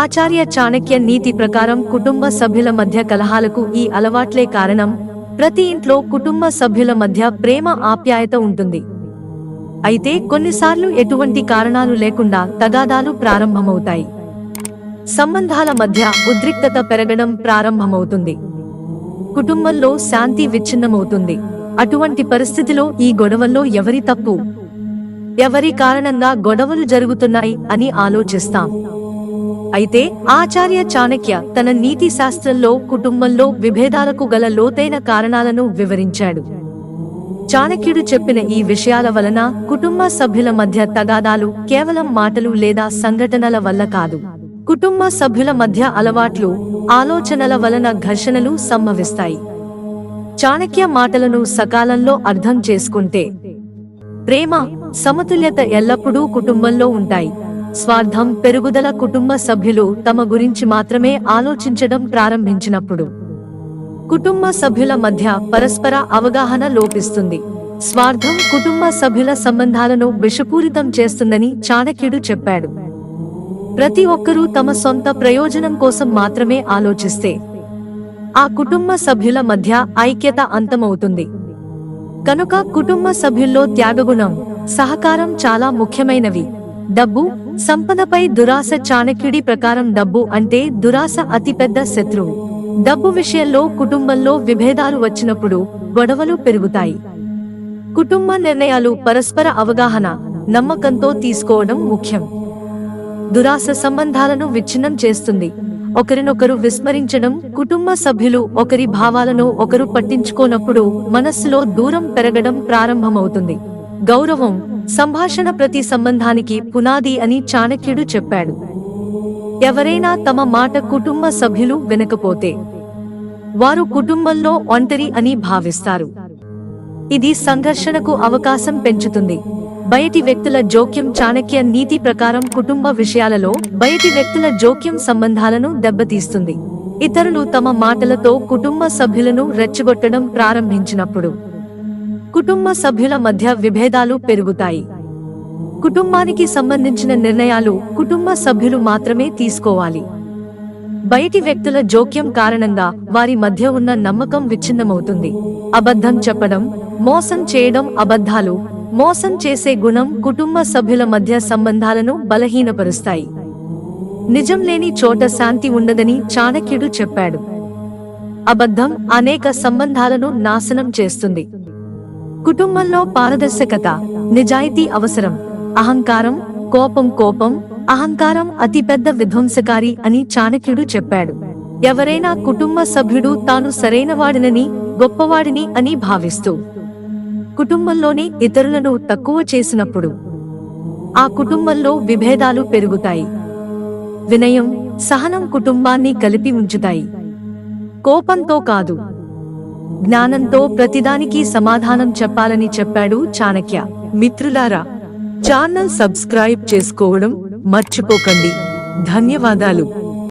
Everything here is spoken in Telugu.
ఆచార్య చాణక్య నీతి ప్రకారం కుటుంబ సభ్యుల మధ్య కలహాలకు ఈ అలవాట్లే కారణం. ప్రతి ఇంట్లో కుటుంబ సభ్యుల మధ్య ప్రేమ ఆప్యాయత ఉంటుంది. అయితే కొన్నిసార్లు ఎటువంటి కారణాలు లేకుండా తగాదాలు ప్రారంభమవుతాయి. సంబంధాల మధ్య ఉద్రిక్తత పెరగడం ప్రారంభమవుతుంది. కుటుంబంలో శాంతి విచ్ఛిన్నమవుతుంది. అటువంటి పరిస్థితిలో ఈ గొడవల్లో ఎవరి తప్పు, ఎవరి కారణంగా గొడవలు జరుగుతున్నాయి అని ఆలోచిస్తాం. అయితే ఆచార్య చాణక్య తన నీతి శాస్త్రంలో కుటుంబంలో విభేదాలకు గల లోతైన కారణాలను వివరించాడు. చాణక్యుడు చెప్పిన ఈ విషయాల వలన కుటుంబ సభ్యుల మధ్య తగాదాలు కేవలం మాటలు లేదా సంఘటనల వల్ల కాదు, కుటుంబ సభ్యుల మధ్య అలవాట్లు, ఆలోచనల వలన ఘర్షణలు సంభవిస్తాయి. చాణక్య మాటలను సకాలంలో అర్థం చేసుకుంటే ప్రేమ, సమతుల్యత ఎల్లప్పుడూ కుటుంబంలో ఉంటాయి. స్వార్థం పెరుగుదల కుటుంబ సభ్యులు తమ గురించి మాత్రమే ఆలోచించడం ప్రారంభించినప్పుడు కుటుంబ సభ్యుల మధ్య పరస్పర అవగాహన లోపిస్తుంది. స్వార్థం కుటుంబ సభ్యుల సంబంధాలను విషపూరితం చేస్తుందని చాణక్యుడు చెప్పాడు. ప్రతి ఒక్కరూ తమ సొంత ప్రయోజనం కోసం మాత్రమే ఆలోచిస్తే ఆ కుటుంబ సభ్యుల మధ్య ఐక్యత అంతమవుతుంది. కనుక కుటుంబ సభ్యుల్లో త్యాగగుణం, సహకారం చాలా ముఖ్యమైనవి. డబ్బు, సంపదపై దురాశ చాణక్యుడి ప్రకారం డబ్బు అంటే దురాశ అతిపెద్ద శత్రువు. డబ్బు విషయంలో కుటుంబంలో విభేదాలు వచ్చినప్పుడు గొడవలు పెరుగుతాయి. కుటుంబ నిర్ణయాలు పరస్పర అవగాహన, నమ్మకంతో తీసుకోవడం ముఖ్యం. దురాశ సంబంధాలను విచ్ఛిన్నం చేస్తుంది. ఒకరినొకరు విస్మరించడం, కుటుంబ సభ్యులు ఒకరి భావాలను ఒకరు పట్టించుకోనప్పుడు మనస్సులో దూరం పెరగడం ప్రారంభమవుతుంది. గౌరవం, సంభాషణ ప్రతి సంబంధానికి పునాది అని చాణక్యుడు చెప్పాడు. ఎవరైనా తమ మాట కుటుంబ సభ్యులు వినకపోతే వారు కుటుంబంలో ఒంటరి అని భావిస్తారు. ఇది సంఘర్షణకు అవకాశం పెంచుతుంది. బయటి వ్యక్తుల జోక్యం చాణక్య నీతి ప్రకారం కుటుంబ విషయాలలో బయటి వ్యక్తుల జోక్యం సంబంధాలను దెబ్బతీస్తుంది. ఇతరులు తమ మాటలతో కుటుంబ సభ్యులను రెచ్చగొట్టడం ప్రారంభించినప్పుడు కుటుంబ సభ్యుల మధ్య విభేదాలు పెరుగుతాయి. కుటుంబానికి సంబంధించిన నిర్ణయాలు కుటుంబ సభ్యులు మాత్రమే తీసుకోవాలి. బయటి వ్యక్తుల జోక్యం కారణంగా వారి మధ్య ఉన్న నమ్మకం విచ్ఛిన్నమవుతుంది. అబద్ధం చెప్పడం, మోసం చేయడం, అబద్ధాలు, మోసం చేసే గుణం కుటుంబ సభ్యుల మధ్య సంబంధాలను బలహీనపరుస్తాయి. నిజం లేని చోట శాంతి ఉండదని చాణక్యుడు చెప్పాడు. అబద్ధం అనేక సంబంధాలను నాశనం చేస్తుంది. కుటుంబంలో పారదర్శకత, నిజాయితీ అవసరం. అహంకారం, కోపం అహంకారం అతిపెద్ద విధ్వంసకారి అని చాణక్యుడు చెప్పాడు. ఎవరైనా కుటుంబ సభ్యుడు తాను సరైనవాడినని, గొప్పవాడిని అని భావిస్తూ కుటుంబంలోని ఇతరులను తక్కువ చేసినప్పుడు ఆ కుటుంబంలో విభేదాలు పెరుగుతాయి. వినయం, సహనం కుటుంబాన్ని కలిపి ఉంచుతాయి. కోపంతో కాదు, జ్ఞానంతో ప్రతిదానికి సమాధానం చెప్పాలని చెప్పాడు చాణక్య. మిత్రులారా, ఛానల్ సబ్స్క్రైబ్ చేసుకోవడం మర్చిపోకండి. ధన్యవాదాలు.